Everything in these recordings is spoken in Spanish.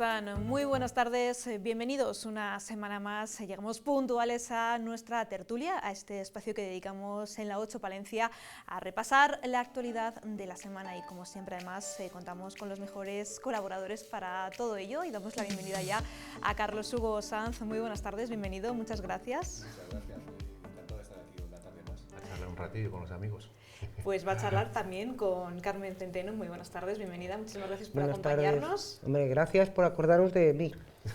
están? Muy buenas tardes, bienvenidos una semana más. Llegamos puntuales a nuestra tertulia, a este espacio que dedicamos en la 8 Palencia a repasar la actualidad de la semana y como siempre además contamos con los mejores colaboradores para todo ello y damos la bienvenida ya a Carlos Hugo Sanz. Muy buenas tardes, bienvenido, muchas gracias. Muchas gracias, encantado de estar aquí una tarde más, a charlar un ratillo con los amigos. Pues va a charlar también con Carmen Centeno. Muy buenas tardes, bienvenida, muchísimas gracias por Buenas acompañarnos. Tardes. Hombre, gracias por acordaros de mí.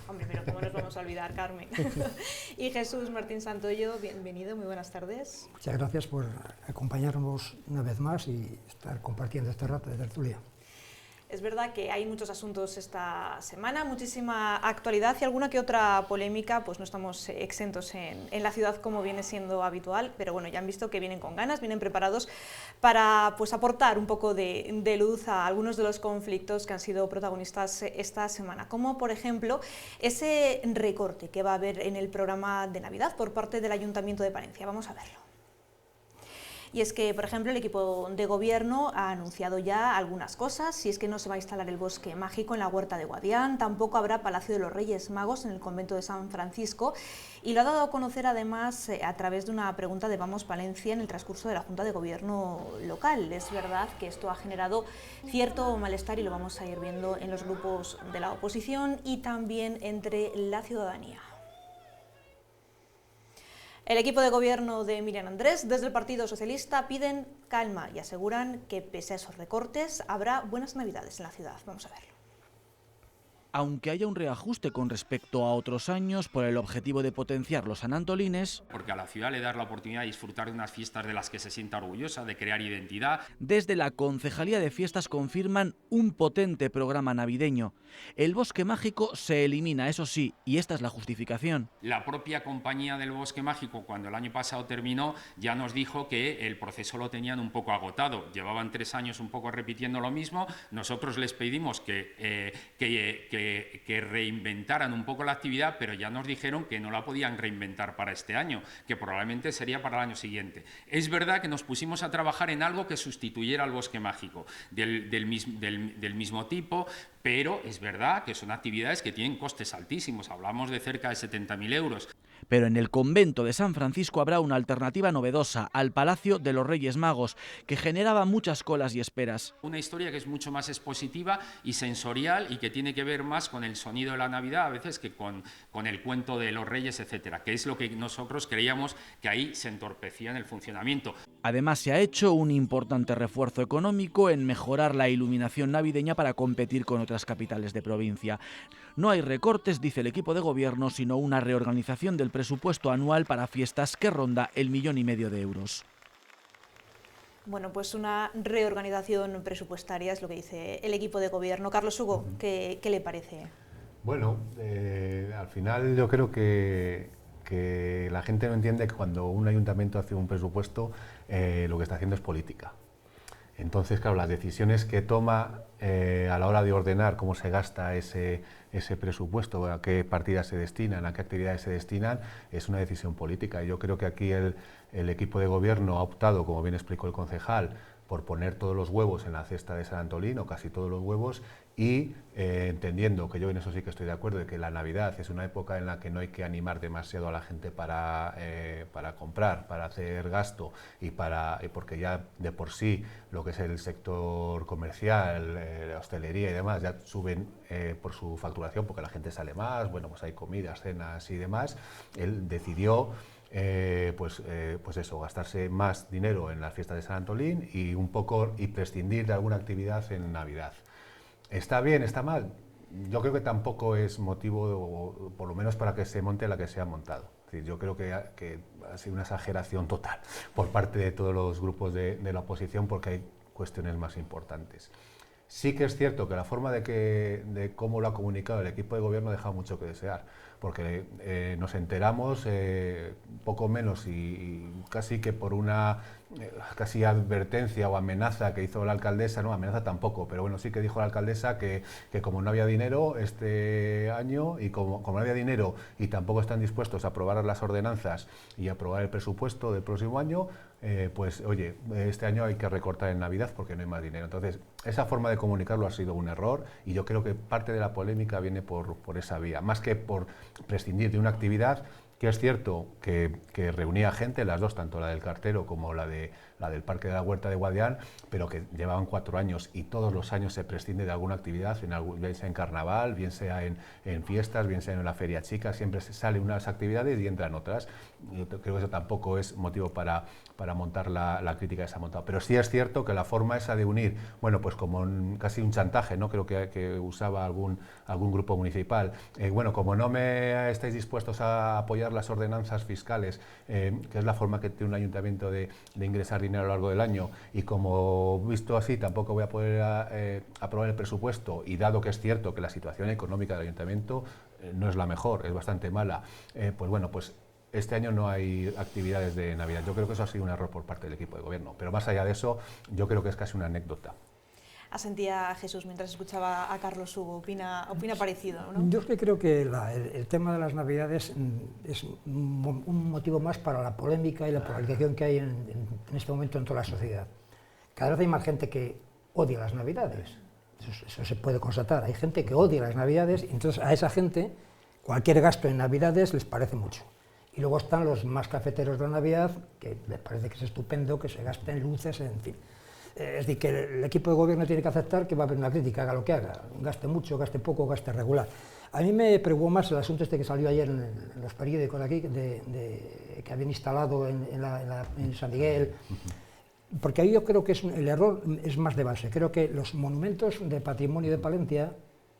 Hombre, pero ¿cómo nos vamos a olvidar, Carmen? Y Jesús Martín Santoyo, bienvenido, muy buenas tardes. Muchas gracias por acompañarnos una vez más y estar compartiendo este rato de tertulia. Es verdad que hay muchos asuntos esta semana, muchísima actualidad y alguna que otra polémica, pues no estamos exentos en la ciudad como viene siendo habitual, pero bueno, ya han visto que vienen con ganas, vienen preparados para pues aportar un poco de luz a algunos de los conflictos que han sido protagonistas esta semana, como por ejemplo ese recorte que va a haber en el programa de Navidad por parte del Ayuntamiento de Palencia. Vamos a verlo. Y es que, por ejemplo, el equipo de gobierno ha anunciado ya algunas cosas, si es que no se va a instalar el bosque mágico en la Huerta de Guadián, tampoco habrá Palacio de los Reyes Magos en el convento de San Francisco, y lo ha dado a conocer además a través de una pregunta de Vamos Palencia en el transcurso de la Junta de Gobierno local. Es verdad que esto ha generado cierto malestar y lo vamos a ir viendo en los grupos de la oposición y también entre la ciudadanía. El equipo de gobierno de Miriam Andrés, desde el Partido Socialista, piden calma y aseguran que, pese a esos recortes, habrá buenas navidades en la ciudad. Vamos a verlo. Aunque haya un reajuste con respecto a otros años por el objetivo de potenciar los sanantolines, porque a la ciudad le das la oportunidad de disfrutar de unas fiestas de las que se sienta orgullosa, de crear identidad. Desde la Concejalía de Fiestas confirman un potente programa navideño. El bosque mágico se elimina, eso sí, y esta es la justificación. La propia compañía del Bosque Mágico, cuando el año pasado terminó, ya nos dijo que el proceso lo tenían un poco agotado. Llevaban 3 años un poco repitiendo lo mismo. Nosotros les pedimos que reinventaran un poco la actividad, pero ya nos dijeron que no la podían reinventar para este año, que probablemente sería para el año siguiente. Es verdad que nos pusimos a trabajar en algo que sustituyera al Bosque Mágico, del mismo tipo, pero es verdad que son actividades que tienen costes altísimos, hablamos de cerca de 70.000 euros. Pero en el convento de San Francisco habrá una alternativa novedosa al Palacio de los Reyes Magos, que generaba muchas colas y esperas. Una historia que es mucho más expositiva y sensorial y que tiene que ver más con el sonido de la Navidad a veces que con el cuento de los Reyes, etcétera, que es lo que nosotros creíamos que ahí se entorpecía en el funcionamiento. Además, se ha hecho un importante refuerzo económico en mejorar la iluminación navideña para competir con otras capitales de provincia. No hay recortes, dice el equipo de gobierno, sino una reorganización del presupuesto anual para fiestas que ronda el 1,5 millones de euros. Bueno, pues una reorganización presupuestaria es lo que dice el equipo de gobierno. Carlos Hugo, ¿qué le parece? Bueno, al final yo creo que la gente no entiende que cuando un ayuntamiento hace un presupuesto lo que está haciendo es política. Entonces, claro, las decisiones que toma a la hora de ordenar cómo se gasta ese presupuesto, a qué partidas se destinan, a qué actividades se destinan, es una decisión política. Y yo creo que aquí el equipo de gobierno ha optado, como bien explicó el concejal, por poner todos los huevos en la cesta de San Antolín, o casi todos los huevos, y entendiendo que yo en eso sí que estoy de acuerdo, de que la Navidad es una época en la que no hay que animar demasiado a la gente para comprar, para hacer gasto, y porque ya de por sí lo que es el sector comercial, la hostelería y demás, ya suben por su facturación, porque la gente sale más, bueno, pues hay comidas, cenas y demás. Él decidió pues eso, gastarse más dinero en las fiestas de San Antolín y prescindir de alguna actividad en Navidad. ¿Está bien? ¿Está mal? Yo creo que tampoco es motivo, por lo menos para que se monte la que se ha montado. Es decir, yo creo que ha sido una exageración total por parte de todos los grupos de la oposición, porque hay cuestiones más importantes. Sí que es cierto que la forma de cómo lo ha comunicado el equipo de gobierno deja mucho que desear, porque nos enteramos poco menos y casi que por una casi advertencia o amenaza que hizo la alcaldesa, no, amenaza tampoco, pero bueno, sí que dijo la alcaldesa que como no había dinero este año y como no había dinero y tampoco están dispuestos a aprobar las ordenanzas y aprobar el presupuesto del próximo año, pues oye, este año hay que recortar en Navidad porque no hay más dinero. Entonces, esa forma de comunicarlo ha sido un error y yo creo que parte de la polémica viene por esa vía, más que por prescindir de una actividad que es cierto que reunía gente, las dos, tanto la del cartero como la del Parque de la Huerta de Guadián, pero que llevaban 4 años y todos los años se prescinde de alguna actividad, bien sea en carnaval, bien sea en fiestas, bien sea en la feria chica, siempre se salen unas actividades y entran otras. Yo creo que eso tampoco es motivo para montar la crítica que se ha montado. Pero sí es cierto que la forma esa de unir, bueno, pues como casi un chantaje, ¿no? Creo que usaba algún grupo municipal. Bueno, como no me estáis dispuestos a apoyar las ordenanzas fiscales, que es la forma que tiene un ayuntamiento de ingresar dinero a lo largo del año, y como visto así tampoco voy a poder aprobar el presupuesto, y dado que es cierto que la situación económica del ayuntamiento no es la mejor, es bastante mala, pues bueno, pues este año no hay actividades de Navidad. Yo creo que eso ha sido un error por parte del equipo de gobierno, pero más allá de eso, yo creo que es casi una anécdota. Asentía Jesús mientras escuchaba a Carlos Hugo, opina parecido, ¿no? Yo es que creo que el tema de las Navidades es un motivo más para la polémica y la polarización que hay en este momento en toda la sociedad. Cada vez hay más gente que odia las Navidades, eso se puede constatar. Hay gente que odia las Navidades y entonces a esa gente cualquier gasto en Navidades les parece mucho. Y luego están los más cafeteros de la Navidad, que les parece que es estupendo que se gasten luces, en fin. Es decir, que el equipo de gobierno tiene que aceptar que va a haber una crítica, haga lo que haga, gaste mucho, gaste poco, gaste regular. A mí me preocupó más el asunto este que salió ayer en los periódicos de aquí, que habían instalado en San Miguel, porque ahí yo creo que el error es más de base. Creo que los monumentos de patrimonio de Palencia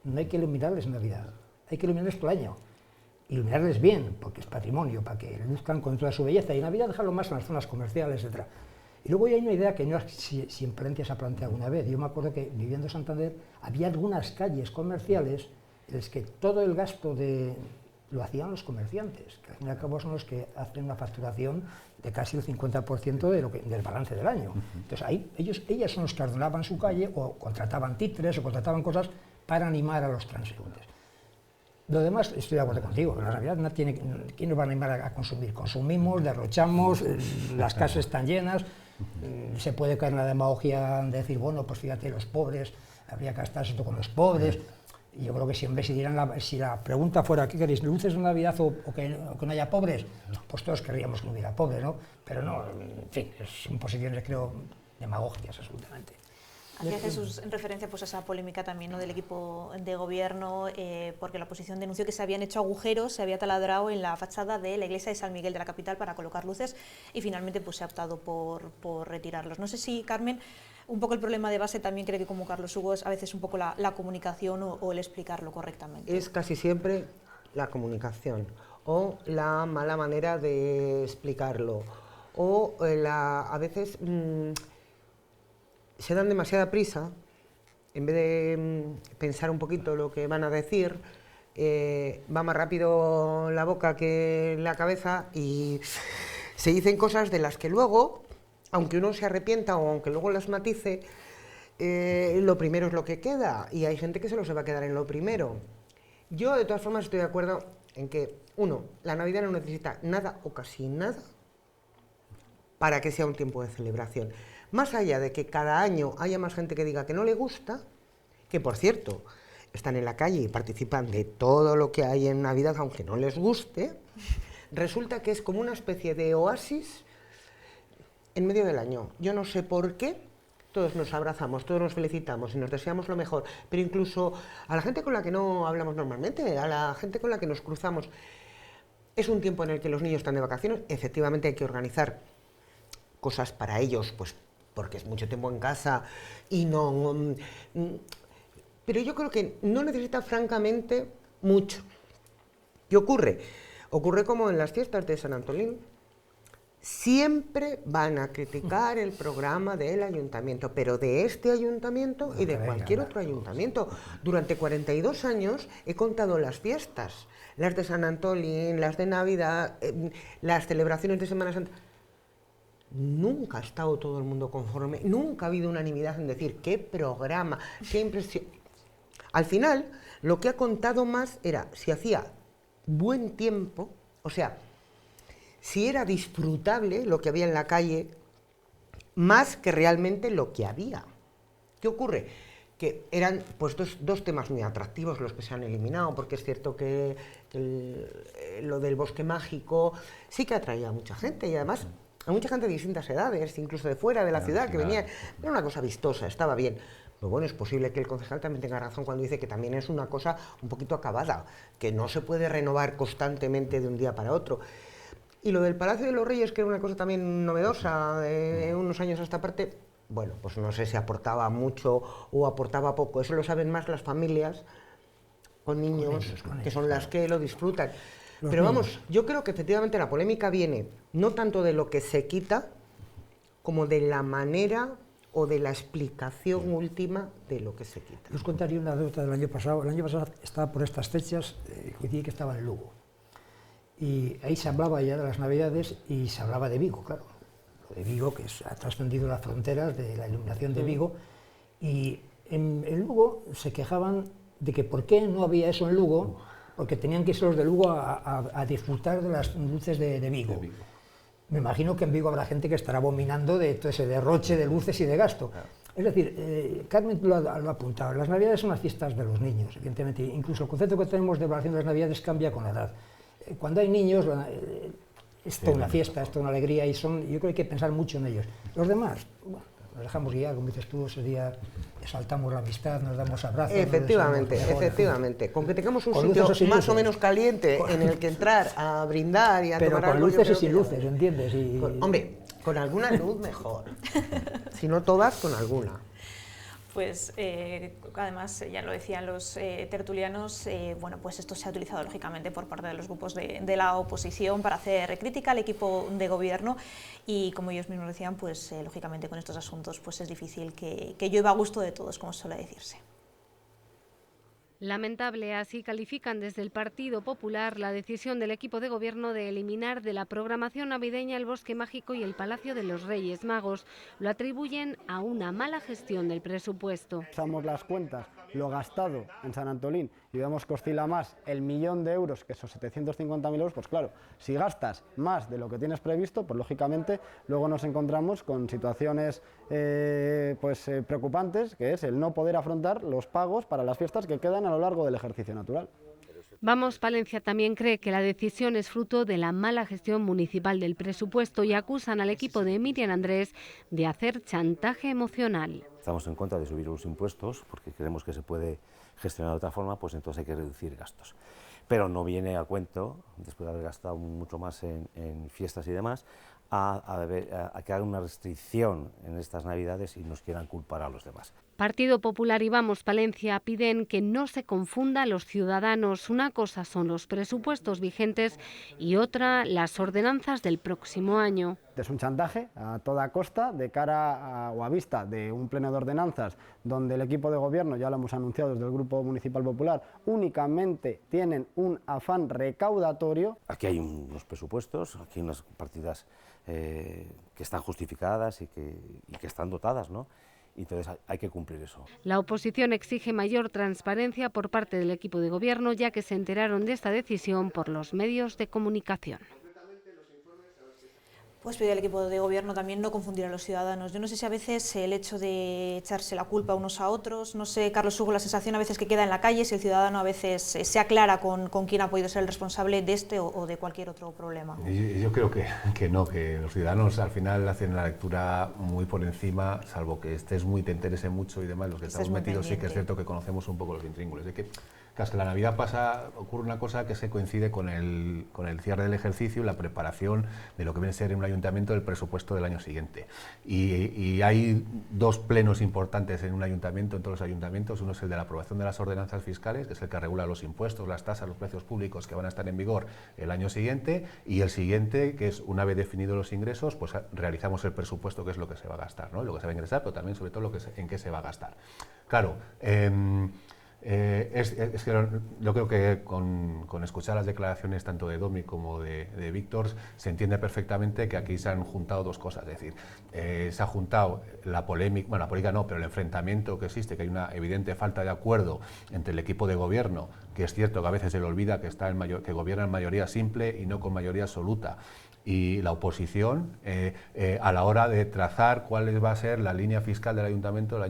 no hay que iluminarles en Navidad, hay que iluminarles todo el año. Iluminarles bien, porque es patrimonio, para que luzcan con toda su belleza, y en Navidad dejarlo más en las zonas comerciales, etc. Y luego hay una idea que no si en Palencia se ha planteado una vez. Yo me acuerdo que viviendo en Santander había algunas calles comerciales en las que todo el gasto lo hacían los comerciantes, que al fin y al cabo son los que hacen una facturación de casi el 50% del balance del año. Entonces ahí ellas son los que ordenaban su calle o contrataban títeres o contrataban cosas para animar a los transeúntes. Lo demás, estoy de acuerdo contigo, en la Navidad ¿quién nos va a animar a consumir? Consumimos, derrochamos, las casas están llenas, se puede caer en la demagogia de decir, bueno, pues fíjate, los pobres, habría que gastarse esto con los pobres. Y yo creo que si la pregunta fuera, ¿qué queréis, luces de Navidad o que no haya pobres? Pues todos querríamos que no hubiera pobres, ¿no? Pero no, en fin, son posiciones, creo, demagogias absolutamente. Hacía Jesús en referencia pues, a esa polémica también, ¿no? Del equipo de gobierno, porque la oposición denunció que se habían hecho agujeros, se había taladrado en la fachada de la iglesia de San Miguel de la capital para colocar luces, y finalmente pues, se ha optado por retirarlos. No sé si, Carmen, un poco el problema de base también cree que, como Carlos Hugo, es a veces un poco la comunicación o el explicarlo correctamente. Es casi siempre la comunicación o la mala manera de explicarlo o a veces se dan demasiada prisa, en vez de pensar un poquito lo que van a decir, va más rápido la boca que la cabeza y se dicen cosas de las que luego, aunque uno se arrepienta o aunque luego las matice, lo primero es lo que queda, y hay gente que se va a quedar en lo primero. Yo, de todas formas, estoy de acuerdo en que, uno, la Navidad no necesita nada o casi nada para que sea un tiempo de celebración. Más allá de que cada año haya más gente que diga que no le gusta, que por cierto, están en la calle y participan de todo lo que hay en Navidad, aunque no les guste, resulta que es como una especie de oasis en medio del año. Yo no sé por qué, todos nos abrazamos, todos nos felicitamos y nos deseamos lo mejor, pero incluso a la gente con la que no hablamos normalmente, a la gente con la que nos cruzamos, es un tiempo en el que los niños están de vacaciones, efectivamente hay que organizar cosas para ellos, pues porque es mucho tiempo en casa y no... pero yo creo que no necesita francamente mucho. ¿Qué ocurre? Ocurre como en las fiestas de San Antolín. Siempre van a criticar el programa del ayuntamiento, pero de este ayuntamiento y de cualquier otro ayuntamiento. Durante 42 años he contado las fiestas, las de San Antolín, las de Navidad, las celebraciones de Semana Santa. Nunca ha estado todo el mundo conforme, nunca ha habido unanimidad en decir qué programa, qué impresión. Al final, lo que ha contado más era si hacía buen tiempo, o sea, si era disfrutable lo que había en la calle, más que realmente lo que había. ¿Qué ocurre? Que eran pues dos temas muy atractivos los que se han eliminado, porque es cierto que lo del bosque mágico sí que atraía a mucha gente, y además a mucha gente de distintas edades, incluso de fuera de la ciudad, que venía, era una cosa vistosa, estaba bien. Pero bueno, es posible que el concejal también tenga razón cuando dice que también es una cosa un poquito acabada, que no se puede renovar constantemente de un día para otro. Y lo del Palacio de los Reyes, que era una cosa también novedosa de unos años a esta parte, bueno, pues no sé si aportaba mucho o aportaba poco, eso lo saben más las familias con niños, que son las que lo disfrutan. Pero vamos, yo creo que efectivamente la polémica viene no tanto de lo que se quita, como de la manera o de la explicación última de lo que se quita. Os contaría una anécdota del año pasado. El año pasado estaba por estas fechas, coincidí que estaba en Lugo. Y ahí se hablaba ya de las Navidades y se hablaba de Vigo, claro. Lo de Vigo, que ha trascendido las fronteras de la iluminación de Vigo. Y en Lugo se quejaban de que por qué no había eso en Lugo, porque tenían que irse los de Lugo a disfrutar de las luces de Vigo. Me imagino que en Vigo habrá gente que estará abominando de todo ese derroche de luces y de gasto. Es decir, Carmen lo ha apuntado, las Navidades son las fiestas de los niños, evidentemente. Incluso el concepto que tenemos de evaluación de las Navidades cambia con la edad. Cuando hay niños, es toda una fiesta, es toda una alegría, y yo creo que hay que pensar mucho en ellos. Los demás, bueno, nos dejamos guiar, como dices tú, ese día exaltamos la amistad, nos damos abrazos. Efectivamente, efectivamente. Con que tengamos un sitio más o menos caliente en el que entrar a brindar y a tomar algo. Pero con luces y sin luces, ¿entiendes? Hombre, con alguna luz mejor. Si no todas, con alguna. Pues además, ya lo decían los tertulianos, bueno, pues esto se ha utilizado lógicamente por parte de los grupos de la oposición para hacer crítica al equipo de gobierno, y como ellos mismos decían, pues lógicamente con estos asuntos pues es difícil que llueva a gusto de todos, como suele decirse. Lamentable, así califican desde el Partido Popular la decisión del equipo de gobierno de eliminar de la programación navideña el Bosque Mágico y el Palacio de los Reyes Magos. Lo atribuyen a una mala gestión del presupuesto. Usamos las cuentas, lo gastado en San Antolín, y vemos que oscila más el 1.000.000 de euros que esos 750.000 euros, pues claro, si gastas más de lo que tienes previsto, pues lógicamente luego nos encontramos con situaciones preocupantes, que es el no poder afrontar los pagos para las fiestas que quedan a lo largo del ejercicio natural. Vamos Palencia también cree que la decisión es fruto de la mala gestión municipal del presupuesto y acusan al equipo de Miriam Andrés de hacer chantaje emocional. Estamos en contra de subir los impuestos porque creemos que se puede gestionar de otra forma, pues entonces hay que reducir gastos. Pero no viene a cuento, después de haber gastado mucho más en fiestas y demás, a que hagan una restricción en estas Navidades y nos quieran culpar a los demás. Partido Popular y Vamos Palencia piden que no se confunda a los ciudadanos. Una cosa son los presupuestos vigentes y otra las ordenanzas del próximo año. Es un chantaje a toda costa de cara o a vista de un pleno de ordenanzas donde el equipo de gobierno, ya lo hemos anunciado desde el Grupo Municipal Popular, únicamente tienen un afán recaudatorio. Aquí hay unos presupuestos, aquí hay unas partidas que están justificadas y que están dotadas, ¿no? Entonces hay que cumplir eso. La oposición exige mayor transparencia por parte del equipo de gobierno, ya que se enteraron de esta decisión por los medios de comunicación. Pues pide al equipo de gobierno también no confundir a los ciudadanos. Yo no sé si a veces el hecho de echarse la culpa unos a otros, no sé, Carlos Hugo, la sensación a veces que queda en la calle, si el ciudadano a veces se aclara con quién ha podido ser el responsable de este o de cualquier otro problema. Yo creo que no, que los ciudadanos al final hacen la lectura muy por encima, salvo que te interese mucho y demás, los que estamos metidos sí que es cierto que conocemos un poco los intríngulis. De que la Navidad ocurre una cosa que se coincide con el cierre del ejercicio y la preparación de lo que viene a ser en un ayuntamiento del presupuesto del año siguiente. Y hay dos plenos importantes en un ayuntamiento, en todos los ayuntamientos. Uno es el de la aprobación de las ordenanzas fiscales, que es el que regula los impuestos, las tasas, los precios públicos que van a estar en vigor el año siguiente, y el siguiente, que es una vez definidos los ingresos, pues realizamos el presupuesto, que es lo que se va a gastar, ¿no? Lo que se va a ingresar, pero también sobre todo en qué se va a gastar. Claro, es que yo creo que con escuchar las declaraciones tanto de Domi como de Víctor se entiende perfectamente que aquí se han juntado dos cosas, es decir, se ha juntado la polémica, bueno, la polémica no, pero el enfrentamiento que existe, que hay una evidente falta de acuerdo entre el equipo de gobierno que es cierto que a veces se le olvida que, que gobierna en mayoría simple y no con mayoría absoluta. Y la oposición a la hora de trazar cuál va a ser la línea fiscal del ayuntamiento el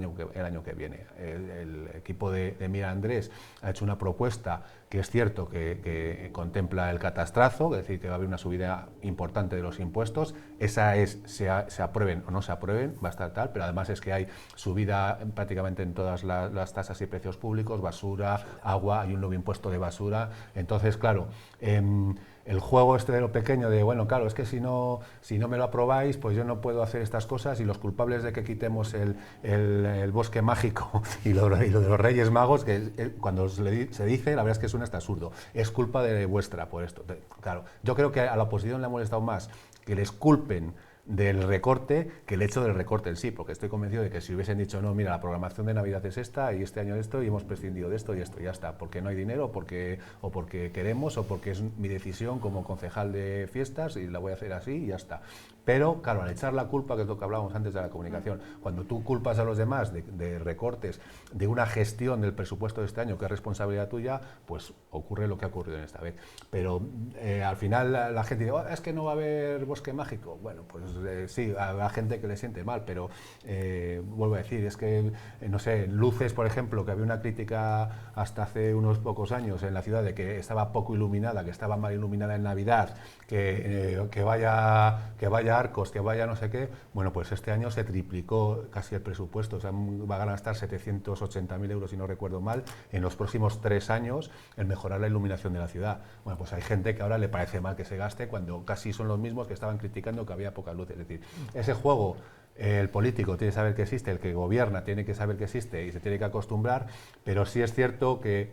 año que viene. El equipo de Mira Andrés ha hecho una propuesta que es cierto que contempla el catastrazo, es decir, que va a haber una subida importante de los impuestos. Esa es, se aprueben o no se aprueben, va a estar tal, pero además es que hay subida prácticamente en todas las tasas y precios públicos, basura, agua, hay un nuevo impuesto de basura. Entonces, claro, el juego este de lo pequeño de, bueno, claro, es que si no me lo aprobáis, pues yo no puedo hacer estas cosas, y los culpables de que quitemos el bosque mágico y lo de los Reyes Magos, que cuando se dice, la verdad es que suena hasta absurdo, es culpa de vuestra por esto. Claro, yo creo que a la oposición le ha molestado más que les culpen del recorte que el hecho del recorte en sí, porque estoy convencido de que si hubiesen dicho, no, mira, la programación de Navidad es esta y este año esto y hemos prescindido de esto y esto, ya está, porque no hay dinero o porque queremos o porque es mi decisión como concejal de fiestas y la voy a hacer así y ya está. Pero, claro, al echar la culpa, que es lo que hablábamos antes de la comunicación, cuando tú culpas a los demás de recortes, de una gestión del presupuesto de este año que es responsabilidad tuya, pues ocurre lo que ha ocurrido en esta vez. Pero al final la gente dice, oh, es que no va a haber bosque mágico. Bueno, pues sí, habrá gente que le siente mal, pero vuelvo a decir, es que, no sé, luces, por ejemplo, que había una crítica hasta hace unos pocos años en la ciudad de que estaba poco iluminada, que estaba mal iluminada en Navidad, que vaya Arcos, que vaya no sé qué. Bueno, pues este año se triplicó casi el presupuesto, o sea, van a gastar 780.000 euros, si no recuerdo mal, en los próximos 3 años en mejorar la iluminación de la ciudad. Bueno, pues hay gente que ahora le parece mal que se gaste cuando casi son los mismos que estaban criticando que había poca luz. Es decir, ese juego, el político tiene que saber que existe, el que gobierna tiene que saber que existe y se tiene que acostumbrar, pero sí es cierto que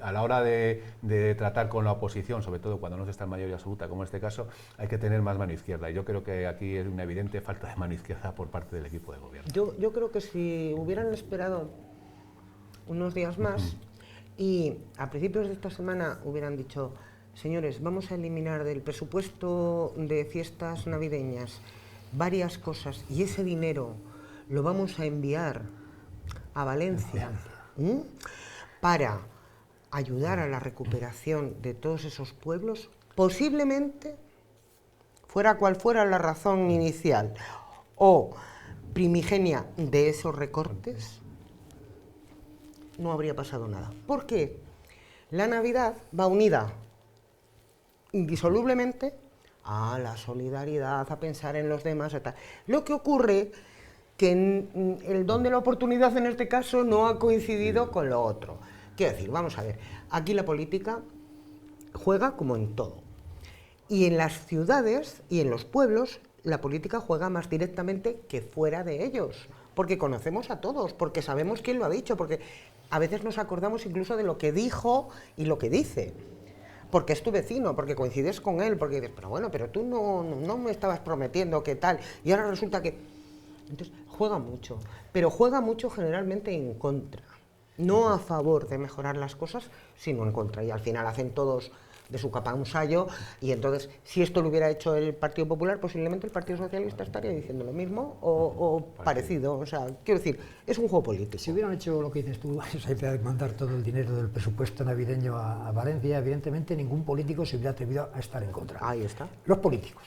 a la hora de tratar con la oposición, sobre todo cuando no se está en mayoría absoluta, como en este caso, hay que tener más mano izquierda, y yo creo que aquí es una evidente falta de mano izquierda por parte del equipo de gobierno. Yo creo que si hubieran esperado unos días más y a principios de esta semana hubieran dicho, señores, vamos a eliminar del presupuesto de fiestas navideñas varias cosas y ese dinero lo vamos a enviar a Valencia para ayudar a la recuperación de todos esos pueblos, posiblemente, fuera cual fuera la razón inicial o primigenia de esos recortes, no habría pasado nada. ¿Por qué? La Navidad va unida indisolublemente a la solidaridad, a pensar en los demás, etc. Lo que ocurre que el don de la oportunidad en este caso no ha coincidido con lo otro. Quiero decir, vamos a ver, aquí la política juega como en todo. Y en las ciudades y en los pueblos la política juega más directamente que fuera de ellos, porque conocemos a todos, porque sabemos quién lo ha dicho, porque a veces nos acordamos incluso de lo que dijo y lo que dice. Porque es tu vecino, porque coincides con él, porque dices, pero bueno, pero tú no me estabas prometiendo qué tal, y ahora resulta que... Entonces, juega mucho, pero juega mucho generalmente en contra, no a favor de mejorar las cosas, sino en contra, y al final hacen todos de su capa un sayo, y entonces, si esto lo hubiera hecho el Partido Popular, posiblemente el Partido Socialista estaría diciendo lo mismo, o parecido, o sea, quiero decir, es un juego político. Si hubieran hecho lo que dices tú, esa idea de mandar todo el dinero del presupuesto navideño a Valencia, evidentemente ningún político se hubiera atrevido a estar en contra. Ahí está. Los políticos.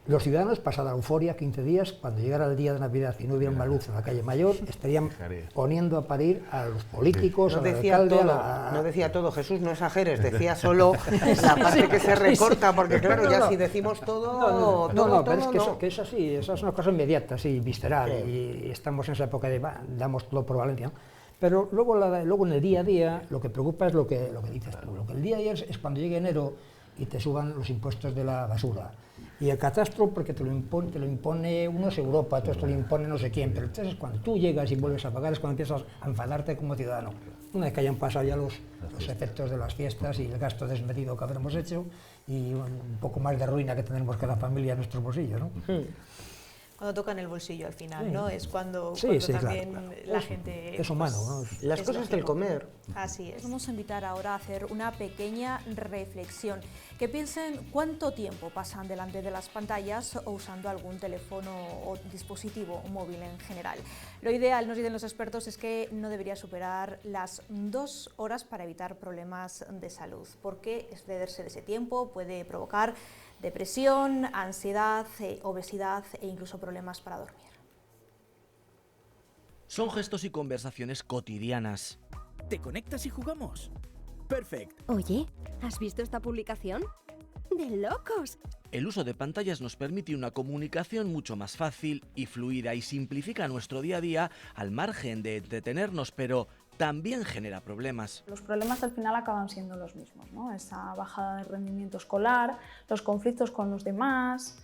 Los ciudadanos, pasada la euforia, 15 días, cuando llegara el día de Navidad y no hubiera más luz en la calle Mayor, estarían poniendo a parir a los políticos, al alcalde... No decía todo, Jesús, no exageres, decía solo la parte que se recorta, porque claro, ya si decimos todo... No, pero es que es así, esa es una cosa inmediata, así, visceral, y estamos en esa época de, damos todo por Valencia, ¿no? Pero luego en el día a día, lo que preocupa es lo que dices tú. Lo que el día a día es cuando llegue enero y te suban los impuestos de la basura. Y el catastro, porque te lo impone uno es Europa, otros te lo impone no sé quién, pero entonces cuando tú llegas y vuelves a pagar es cuando empiezas a enfadarte como ciudadano. Una vez que hayan pasado ya los efectos de las fiestas y el gasto desmedido que habremos hecho y un poco más de ruina que tendremos cada familia en nuestros bolsillos, ¿no? Cuando tocan el bolsillo al final, ¿no? Es cuando, Sí, cuando sí, también claro, claro. la gente... Es humano, ¿no? Las es cosas del lógico. comer. Así es. Vamos a invitar ahora a hacer una pequeña reflexión. Que piensen cuánto tiempo pasan delante de las pantallas o usando algún teléfono o dispositivo móvil en general. Lo ideal, nos dicen los expertos, es que no debería superar las 2 horas para evitar problemas de salud, porque excederse de ese tiempo puede provocar depresión, ansiedad, obesidad e incluso problemas para dormir. Son gestos y conversaciones cotidianas. ¿Te conectas y jugamos? Perfecto. Oye, ¿has visto esta publicación? ¡De locos! El uso de pantallas nos permite una comunicación mucho más fácil y fluida y simplifica nuestro día a día al margen de entretenernos, pero también genera problemas. Los problemas al final acaban siendo los mismos, ¿no? Esa bajada de rendimiento escolar, los conflictos con los demás.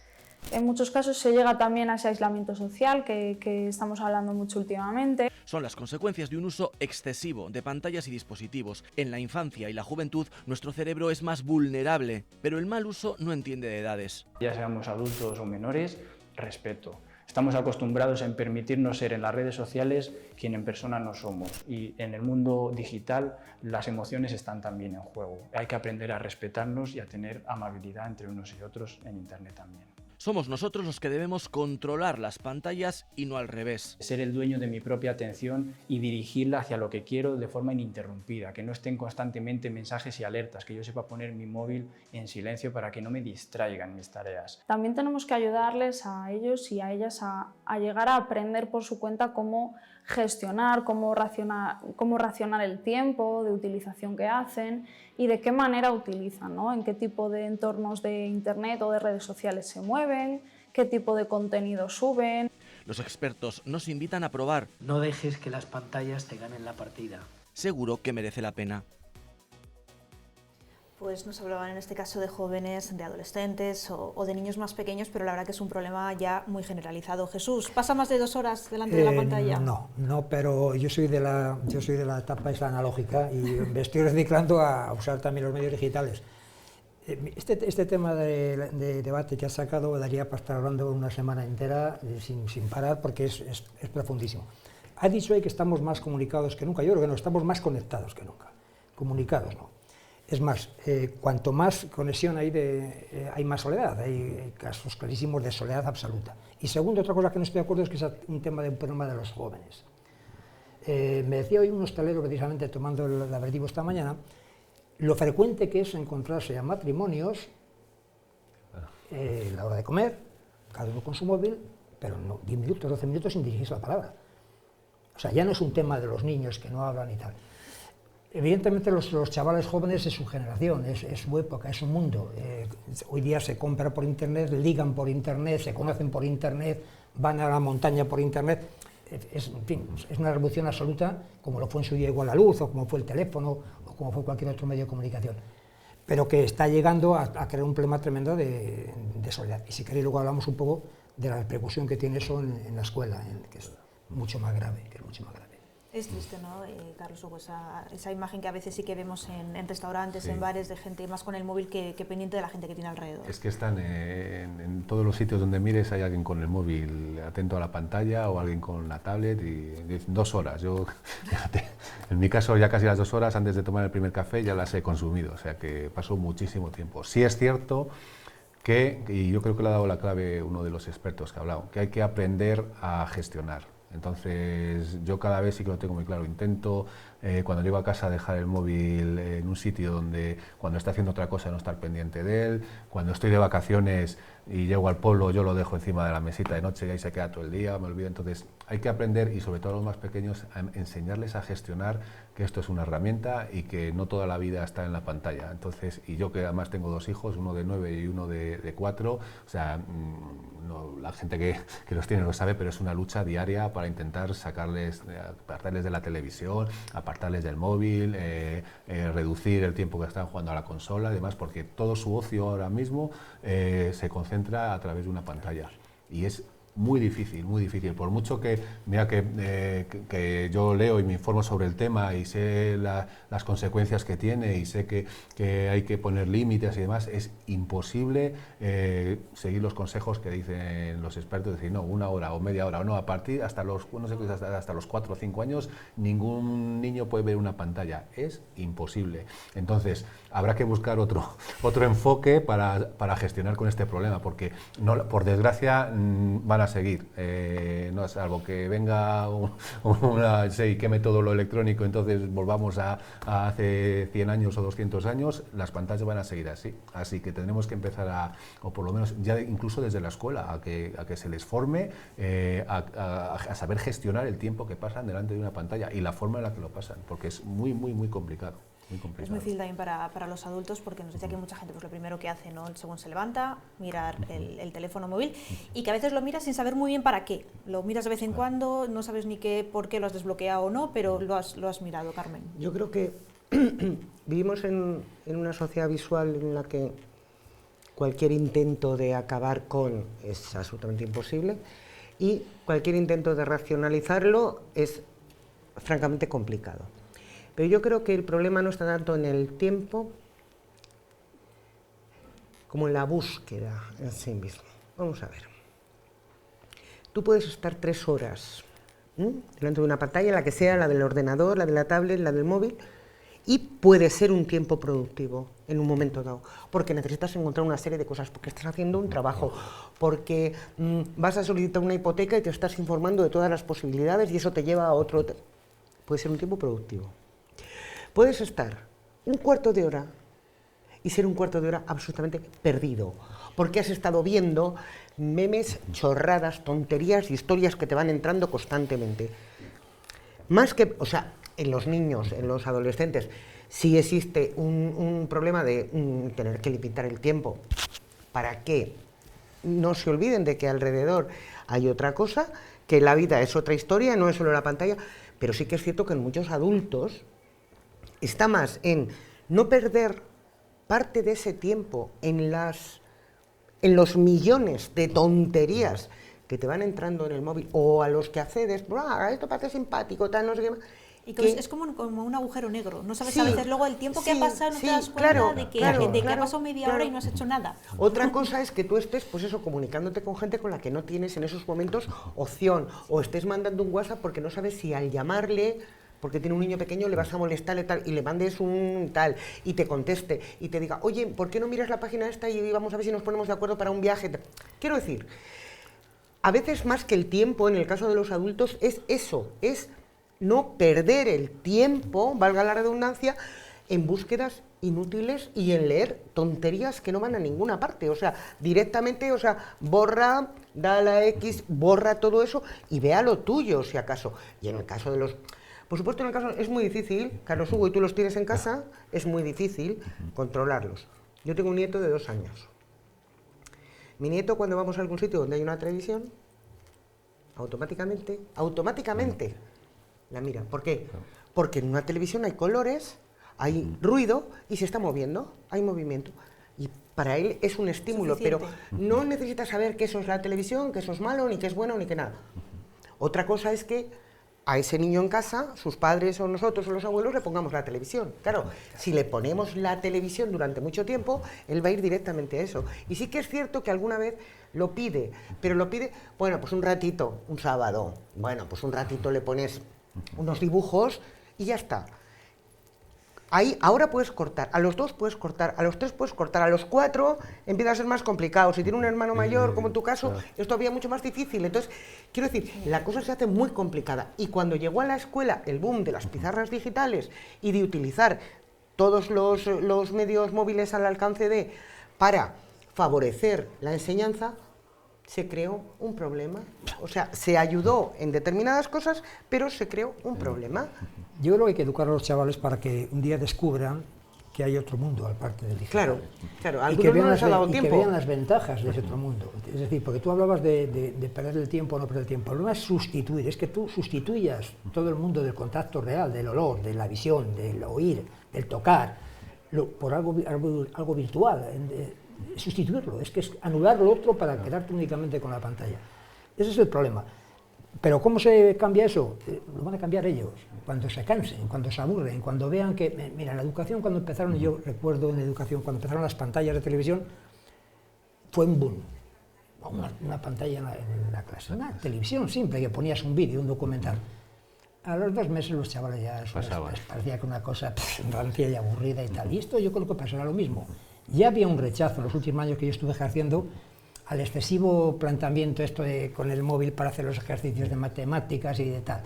En muchos casos se llega también a ese aislamiento social que estamos hablando mucho últimamente. Son las consecuencias de un uso excesivo de pantallas y dispositivos. En la infancia y la juventud nuestro cerebro es más vulnerable, pero el mal uso no entiende de edades. Ya seamos adultos o menores, respeto. Estamos acostumbrados en permitirnos ser en las redes sociales quien en persona no somos, y en el mundo digital las emociones están también en juego. Hay que aprender a respetarnos y a tener amabilidad entre unos y otros en Internet también. Somos nosotros los que debemos controlar las pantallas y no al revés. Ser el dueño de mi propia atención y dirigirla hacia lo que quiero de forma ininterrumpida, que no estén constantemente mensajes y alertas, que yo sepa poner mi móvil en silencio para que no me distraigan mis tareas. También tenemos que ayudarles a ellos y a ellas a llegar a aprender por su cuenta cómo gestionar, cómo racionar el tiempo de utilización que hacen y de qué manera utilizan, ¿no? En qué tipo de entornos de Internet o de redes sociales se mueven, qué tipo de contenido suben. Los expertos nos invitan a probar. No dejes que las pantallas te ganen la partida. Seguro que merece la pena. Pues nos hablaban en este caso de jóvenes, de adolescentes o de niños más pequeños, pero la verdad que es un problema ya muy generalizado. Jesús, ¿pasa más de 2 horas delante de la pantalla? No, pero yo soy de la etapa esa analógica y me estoy reciclando a usar también los medios digitales. Este tema de debate que has sacado daría para estar hablando una semana entera sin parar, porque es profundísimo. Ha dicho ahí que estamos más comunicados que nunca. Yo creo que no, estamos más conectados que nunca. Comunicados no. Es más, cuanto más conexión hay, hay más soledad, hay casos clarísimos de soledad absoluta. Y segundo, otra cosa que no estoy de acuerdo es que es un tema de los jóvenes. Me decía hoy un hostelero, precisamente tomando el aperitivo esta mañana, lo frecuente que es encontrarse a matrimonios a la hora de comer, cada uno con su móvil, pero no 10 minutos, 12 minutos sin dirigirse la palabra. O sea, ya no es un tema de los niños que no hablan y tal. Evidentemente los chavales jóvenes es su generación, es su época, es su mundo. Hoy día se compra por internet, ligan por internet, se conocen por internet, van a la montaña por internet. En fin, es una revolución absoluta, como lo fue en su día igual la luz, o como fue el teléfono, o como fue cualquier otro medio de comunicación. Pero que está llegando a crear un problema tremendo de soledad. Y si queréis luego hablamos un poco de la repercusión que tiene eso en la escuela, que es mucho más grave, Es triste, ¿no, Carlos? O esa imagen que a veces sí que vemos en restaurantes, en bares, de gente más con el móvil que pendiente de la gente que tiene alrededor. Es que están en todos los sitios donde mires hay alguien con el móvil atento a la pantalla o alguien con la tablet y 2 horas. Yo, fíjate, en mi caso ya casi las 2 horas antes de tomar el primer café ya las he consumido, o sea que paso muchísimo tiempo. Sí es cierto que, y yo creo que le ha dado la clave uno de los expertos que ha hablado, que hay que aprender a gestionar. Entonces yo cada vez sí que lo tengo muy claro, intento cuando llego a casa dejar el móvil en un sitio donde cuando está haciendo otra cosa no estar pendiente de él, cuando estoy de vacaciones y llego al pueblo yo lo dejo encima de la mesita de noche y ahí se queda todo el día, me olvido. Entonces hay que aprender, y sobre todo a los más pequeños, a enseñarles a gestionar que esto es una herramienta y que no toda la vida está en la pantalla. Entonces, y yo que además tengo 2 hijos, uno de 9 y uno de 4, o sea, no, la gente que los tiene lo sabe, pero es una lucha diaria para intentar sacarles, apartarles de la televisión, apartarles del móvil, reducir el tiempo que están jugando a la consola, además, porque todo su ocio ahora mismo se concentra a través de una pantalla. Y es muy difícil, muy difícil. Por mucho que, mira, que yo leo y me informo sobre el tema y sé las consecuencias que tiene y sé que hay que poner límites y demás, es imposible seguir los consejos que dicen los expertos, decir, no, 1 hora o media hora, o no, a partir hasta los 4 o 5 años, ningún niño puede ver una pantalla. Es imposible. Entonces, habrá que buscar otro enfoque para gestionar con este problema, porque no, por desgracia van a seguir, no, salvo que venga y queme todo lo electrónico, entonces volvamos a hace 100 años o 200 años, las pantallas van a seguir así que tendremos que empezar o por lo menos ya incluso desde la escuela, a que se les forme a saber gestionar el tiempo que pasan delante de una pantalla y la forma en la que lo pasan, porque es muy complicado. Es muy difícil también para los adultos, porque nos decía que mucha gente, pues lo primero que hace, ¿no?, según se levanta, mirar el teléfono móvil, y que a veces lo miras sin saber muy bien para qué. Lo miras de vez en cuando, no sabes ni por qué lo has desbloqueado o no, pero lo has mirado, Carmen. Yo creo que vivimos en una sociedad visual en la que cualquier intento de acabar con es absolutamente imposible, y cualquier intento de racionalizarlo es francamente complicado. Pero yo creo que el problema no está tanto en el tiempo como en la búsqueda en sí mismo. Vamos a ver. Tú puedes estar 3 horas delante de una pantalla, la que sea, la del ordenador, la de la tablet, la del móvil, y puede ser un tiempo productivo en un momento dado, porque necesitas encontrar una serie de cosas, porque estás haciendo un trabajo, porque vas a solicitar una hipoteca y te estás informando de todas las posibilidades y eso te lleva a otro... Puede ser un tiempo productivo. Puedes estar 1/4 de hora y ser 1/4 de hora absolutamente perdido, porque has estado viendo memes, chorradas, tonterías y historias que te van entrando constantemente. Más que, o sea, en los niños, en los adolescentes, sí existe un problema de tener que limitar el tiempo para que no se olviden de que alrededor hay otra cosa, que la vida es otra historia, no es solo la pantalla, pero sí que es cierto que en muchos adultos está más en no perder parte de ese tiempo en los millones de tonterías que te van entrando en el móvil o a los que accedes, esto parece simpático, tal, no sé qué más. Y que es como un agujero negro, no sabes a veces luego el tiempo que ha pasado, no te das cuenta de que ha pasado media hora y no has hecho nada. Otra cosa es que tú estés, pues eso, comunicándote con gente con la que no tienes en esos momentos opción, o estés mandando un WhatsApp porque no sabes si al llamarle, porque tiene un niño pequeño, le vas a molestarle tal, y le mandes un tal, y te conteste, y te diga, oye, ¿por qué no miras la página esta y vamos a ver si nos ponemos de acuerdo para un viaje? Quiero decir, a veces más que el tiempo, en el caso de los adultos, es eso, es no perder el tiempo, valga la redundancia, en búsquedas inútiles y en leer tonterías que no van a ninguna parte. O sea, directamente, borra, da a la X, borra todo eso y vea lo tuyo, si acaso. Y en el caso de los... Por supuesto, en el caso es muy difícil, Carlos Hugo, y tú los tienes en casa, es muy difícil controlarlos. Yo tengo un nieto de 2 años. Mi nieto, cuando vamos a algún sitio donde hay una televisión, automáticamente la mira. ¿Por qué? Porque en una televisión hay colores, hay ruido y se está moviendo, hay movimiento. Y para él es un estímulo, pero no necesita saber que eso es la televisión, que eso es malo, ni que es bueno, ni que nada. Otra cosa es que a ese niño en casa, sus padres o nosotros o los abuelos le pongamos la televisión. Claro, si le ponemos la televisión durante mucho tiempo, él va a ir directamente a eso. Y sí que es cierto que alguna vez lo pide, pero lo pide, bueno, pues un ratito, un sábado, bueno, pues un ratito le pones unos dibujos y ya está. Ahí, ahora puedes cortar, a los 2 puedes cortar, a los 3 puedes cortar, a los 4 empieza a ser más complicado. Si tiene un hermano mayor, como en tu caso, es todavía mucho más difícil. Entonces, quiero decir, la cosa se hace muy complicada. Y cuando llegó a la escuela el boom de las pizarras digitales y de utilizar todos los medios móviles al alcance para favorecer la enseñanza, se creó un problema. O sea, se ayudó en determinadas cosas, pero se creó un problema. Yo creo que hay que educar a los chavales para que un día descubran que hay otro mundo aparte del digital. Claro, a algunos no les ha dado tiempo. Y que vean las ventajas de ese otro mundo. Es decir, porque tú hablabas de perder el tiempo o no perder el tiempo. El problema es sustituir, es que tú sustituyas todo el mundo del contacto real, del olor, de la visión, del oír, del tocar, por algo virtual. Sustituirlo, es que es anular lo otro para quedarte únicamente con la pantalla. Ese es el problema. Pero ¿cómo se cambia eso? Lo van a cambiar ellos, cuando se cansen, cuando se aburren, cuando vean que... Mira, en la educación cuando empezaron, yo recuerdo en la educación, cuando empezaron las pantallas de televisión, fue un boom. Una pantalla en la clase, una televisión simple, que ponías un vídeo, un documental. A los 2 meses los chavales ya les parecía que una cosa rancia y aburrida y tal. Y esto yo creo que pasará lo mismo. Ya había un rechazo en los últimos años que yo estuve ejerciendo al excesivo planteamiento esto de con el móvil para hacer los ejercicios de matemáticas y de tal.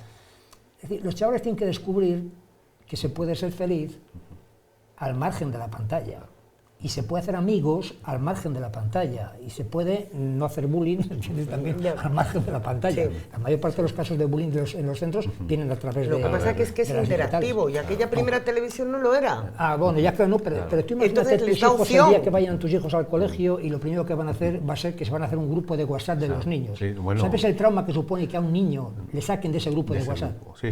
Es decir, los chavales tienen que descubrir que se puede ser feliz al margen de la pantalla. Y se puede hacer amigos al margen de la pantalla, y se puede no hacer bullying también al margen de la pantalla. Sí. La mayor parte de los casos de bullying en los centros vienen a través de... Lo que pasa es que es interactivo, y aquella primera televisión no lo era. Ah, bueno, ya que no, pero tú imagínate tus hijos el día que vayan tus hijos al colegio y lo primero que van a hacer va a ser que se van a hacer un grupo de WhatsApp de los niños. Sí, bueno. ¿Sabes el trauma que supone que a un niño le saquen de ese grupo de WhatsApp? Sí.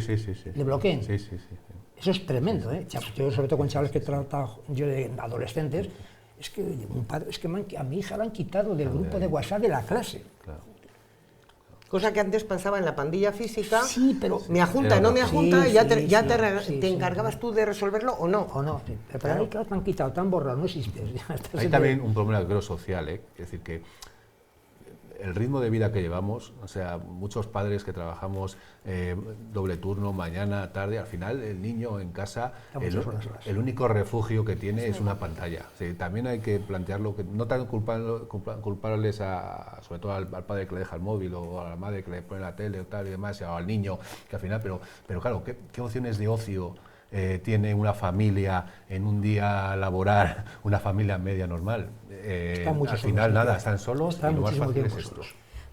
¿Le bloqueen? Sí. Eso es tremendo, ¿eh? Yo, sobre todo con chavales que he tratado yo de adolescentes, es que un padre, es que a mi hija la han quitado del grupo de WhatsApp de la clase. Claro. Cosa que antes pasaba en la pandilla física, sí, pero me ajunta, no me ajunta, y ya te encargabas tú de resolverlo o no. Sí. Pero ahí, claro, te han quitado, te han borrado, no existes. Hay también un problema, creo, social, es decir, que el ritmo de vida que llevamos, o sea, muchos padres que trabajamos doble turno, mañana, tarde, al final el niño en casa, el único refugio que tiene es una pantalla. O sea, también hay que plantearlo, que no tan culparles sobre todo al padre que le deja el móvil o a la madre que le pone la tele o tal y demás, o al niño, que al final, pero claro, ¿qué opciones de ocio tiene una familia en un día laboral, una familia media normal? Al final nada, están solos y lo más fácil es esto.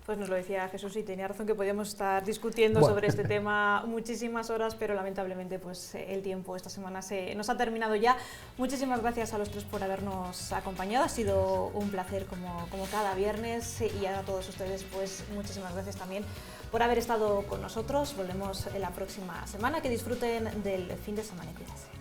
Pues nos lo decía Jesús y tenía razón que podíamos estar discutiendo sobre este tema muchísimas horas, pero lamentablemente pues el tiempo esta semana nos ha terminado ya. Muchísimas gracias a los tres por habernos acompañado, ha sido un placer como cada viernes, y a todos ustedes pues muchísimas gracias también por haber estado con nosotros. Volvemos la próxima semana, que disfruten del fin de semana y cuídense.